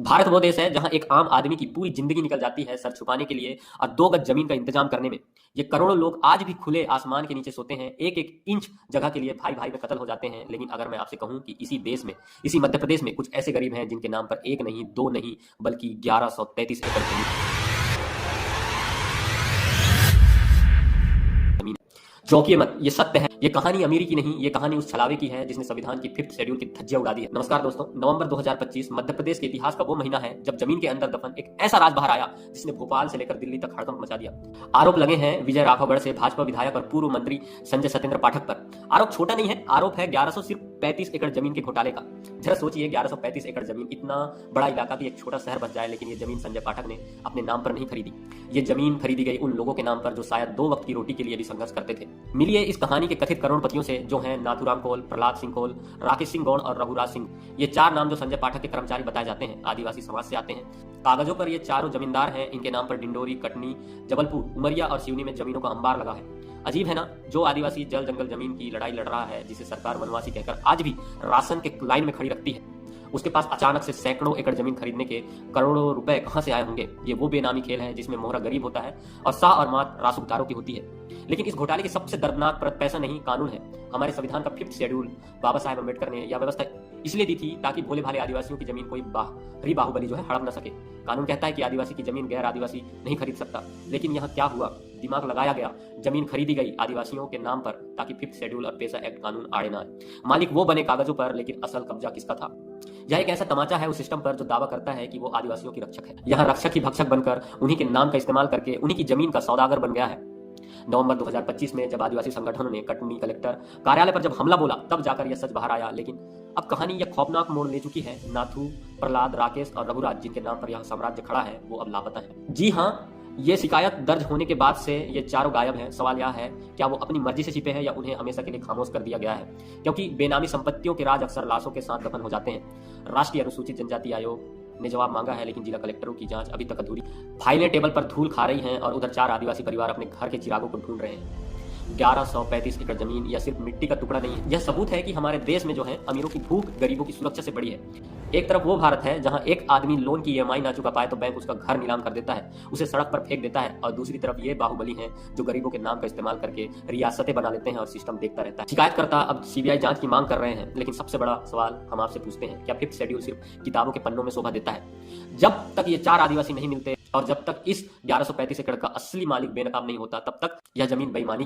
भारत वो देश है जहां एक आम आदमी की पूरी जिंदगी निकल जाती है सर छुपाने के लिए और 2 गज जमीन का इंतजाम करने में। ये करोड़ों लोग आज भी खुले आसमान के नीचे सोते हैं, एक एक इंच जगह के लिए भाई भाई में कत्ल हो जाते हैं। लेकिन अगर मैं आपसे कहूं कि इसी देश में, इसी मध्य प्रदेश में कुछ ऐसे गरीब हैं जिनके नाम पर एक नहीं, दो नहीं, बल्कि 1133 एकड़ जमीन। चौंकिए मत, ये सत्य है। ये कहानी अमीरी की नहीं, ये कहानी उस छलावे की है जिसने संविधान की 5th शेड्यूल की धज्जियां उड़ा दी है। नमस्कार दोस्तों, नवंबर 2025 मध्य प्रदेश के इतिहास का वो महीना है जब जमीन के अंदर दफन एक ऐसा राज बाहर आया जिसने भोपाल से लेकर दिल्ली तक हड़कंप मचा दिया। आरोप लगे हैं विजय राघवगढ़ से भाजपा विधायक और पूर्व मंत्री संजय सत्येंद्र पाठक पर। आरोप छोटा नहीं है, आरोप है 1135 एकड़ जमीन के घोटाले का। जरा सोचिए, 1135 एकड़ जमीन, इतना बड़ा इलाका भी एक छोटा शहर बच जाए, लेकिन ये जमीन संजय पाठक ने अपने नाम पर नहीं खरीदी। ये जमीन खरीदी गई उन लोगों के नाम पर जो शायद 2 वक्त की रोटी के लिए भी संघर्ष करते थे। मिलिए इस कहानी के कथित करोड़पतियों से, जो हैं नाथूराम कोल, प्रहलाद सिंह कोल, राकेश सिंह गौड़ और रघुराज सिंह। ये 4 नाम जो संजय पाठक के कर्मचारी बताए जाते हैं, आदिवासी समाज से आते हैं। कागजों पर ये चारों जमींदार हैं। इनके नाम पर डिंडोरी, कटनी, जबलपुर, उमरिया और सिवनी में जमीनों का अंबार लगा है। अजीब है ना, जो आदिवासी जल जंगल जमीन की लड़ाई लड़ रहा है, जिसे सरकार वनवासी कहकर आज भी राशन के लाइन में खड़ी रखती है, उसके पास अचानक से सैकड़ों एकड़ जमीन खरीदने के करोड़ों रुपए कहां से आए होंगे। ये वो बेनामी खेल है जिसमें मोहरा गरीब होता है और शाह और मात रासुकदारों की होती है। लेकिन इस घोटाले की सबसे दर्दनाक परत पैसा नहीं, कानून है। हमारे संविधान का 5th शेड्यूल बाबा साहेब अम्बेडकर ने यह व्यवस्था इसलिए दी थी ताकि भोले भाले आदिवासियों की जमीन कोई बाहरी बाहुबली जो है हड़प न सके। कानून कहता है कि आदिवासी की जमीन गैर आदिवासी नहीं खरीद सकता। लेकिन यहाँ क्या हुआ, दिमाग लगाया गया, जमीन खरीदी गई आदिवासियों के नाम पर ताकि 5th शेड्यूल और पैसा एक्ट कानून आड़े ना आए। मालिक वो बने कागजों पर, लेकिन असल कब्जा किसका था। यह एक ऐसा तमाचा है उस सिस्टम पर जो दावा करता है कि वो आदिवासियों की रक्षक है। यहाँ रक्षक ही भक्षक बनकर उन्हीं के नाम का इस्तेमाल करके उन्हीं की जमीन का सौदागर बन गया है। नवंबर 2025 में जब आदिवासी संगठनों ने कटनी कलेक्टर कार्यालय पर जब हमला बोला, तब जाकर यह सच बाहर आया। लेकिन अब कहानी यह खौफनाक मोड़ ले चुकी है। नाथू, प्रहलाद, राकेश और रघुराज, जिनके नाम पर यह साम्राज्य खड़ा है, वो अब लापता है। जी हाँ, ये शिकायत दर्ज होने के बाद से ये चारों गायब हैं। सवाल यह है, क्या वो अपनी मर्जी से छिपे हैं या उन्हें हमेशा के लिए खामोश कर दिया गया है? क्योंकि बेनामी संपत्तियों के राज अक्सर लाशों के साथ दफन हो जाते हैं। राष्ट्रीय अनुसूचित जनजाति आयोग ने जवाब मांगा है, लेकिन जिला कलेक्टरों की जांच अभी तक अधूरी। फाइलें टेबल पर धूल खा रही हैं और उधर 4 आदिवासी परिवार अपने घर के चिरागों को ढूंढ रहे हैं। 1135 एकड़ जमीन यह सिर्फ मिट्टी का टुकड़ा नहीं है, यह सबूत है कि हमारे देश में जो है अमीरों की भूख गरीबों की सुरक्षा से बड़ी है। एक तरफ वो भारत है जहां एक आदमी लोन की ईएमआई ना चुका पाए तो बैंक उसका घर नीलाम कर देता है, उसे सड़क पर फेंक देता है, और दूसरी तरफ ये बाहुबली हैं जो गरीबों के नाम का इस्तेमाल करके रियासतें बना लेते हैं और सिस्टम देखता रहता है। शिकायतकर्ता अब सीबीआई जांच की मांग कर रहे हैं, लेकिन सबसे बड़ा सवाल हम आपसे पूछते हैं, क्या 5th शेड्यूल सिर्फ किताबों के पन्नों में शोभा देता है? जब तक ये 4 आदिवासी नहीं मिलते और जब तक इस 1135 एकड़ का असली मालिक बेनकाब नहीं होता, तब तक यह जमीन बेईमानी